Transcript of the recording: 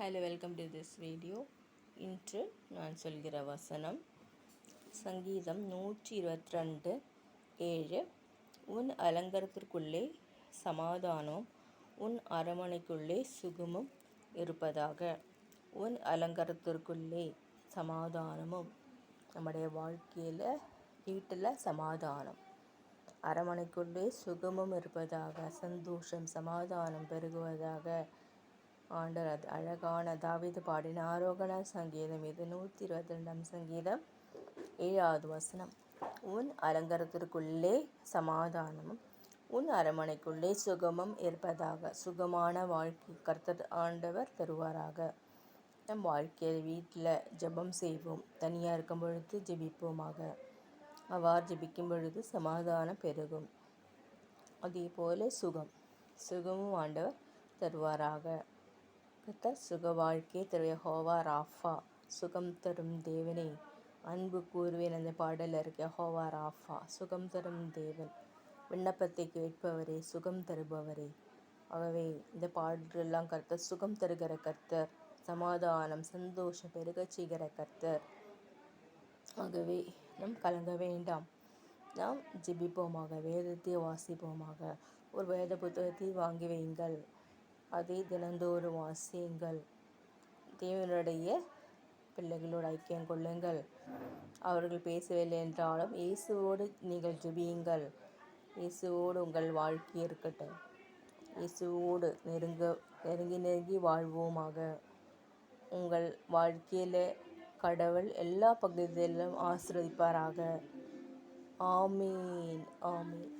Hello, welcome to this video. இன்று நான் சொல்கிற வசனம் சங்கீதம் 122:7. உன் அலங்காரத்திற்குள்ளே சமாதானம், உன் அரமனைக்குள்ளே சுகமும் இருப்பதாக. உன் அலங்காரத்திற்குள்ளே சமாதானமும், நம்முடைய வாழ்க்கையில் வீட்டில் சமாதானம், அரமனைக்குள்ளே சுகமும் இருப்பதாக, சந்தோஷம் சமாதானம் பெருகுவதாக. ஆண்டவர் அழகான தாவீது பாடின ஆரோகண சங்கீதம் இது. 122 சங்கீதம் 7வது வசனம். உன் அலங்காரத்திற்குள்ளே சமாதானமும், உன் அரமனைக்குள்ளே சுகமும் இருப்பதாக. சுகமான வாழ்க்கை கர்த்தர் ஆண்டவர் தருவாராக. நம் வாழ்க்கையில் வீட்டில் ஜெபம் செய்வோம். தனியாக இருக்கும் பொழுது ஜெபிப்போமாக. அவ்வாறு ஜெபிக்கும் பொழுது சமாதானம் பெருகும். அதே போல சுகமும் ஆண்டவர் தருவாராக. கர்த்தர் சுக வாழ்க்கை தருவே. யெகோவா ராஃபா, சுகம் தரும் தேவனே. அன்பு கூறுவேன் அந்த பாடல் இருக்க. யெகோவா ராஃபா, சுகம் தரும் தேவன், விண்ணப்பத்தை கேட்பவரே, சுகம் தருபவரே. ஆகவே இந்த பாடலெல்லாம் கர்த்தர் சுகம் தருகிற கர்த்தர், சமாதானம் சந்தோஷம் பெருகச் செய்கிற கர்த்தர். ஆகவே நாம் கலங்க வேண்டாம். நாம் ஜெபிப்போமாக, வேதத்தை வாசிப்போமாக. ஒரு வேத புத்தகத்தை வாங்கி வையுங்கள், அதை தினந்தோறும் வாசியுங்கள். தேவனுடைய பிள்ளைகளோடு ஐக்கியம் கொள்ளுங்கள். அவர்கள் பேசவில்லை என்றாலும் இயேசுவோடு நீங்கள் ஜெபியுங்கள். இயேசுவோடு உங்கள் வாழ்க்கை இருக்கட்டும். இயேசுவோடு நெருங்கி வாழ்வோமாக. உங்கள் வாழ்க்கையில் கடவுள் எல்லா பகுதியிலும் ஆசீர்வதிப்பாராக. ஆமீன், ஆமீன்.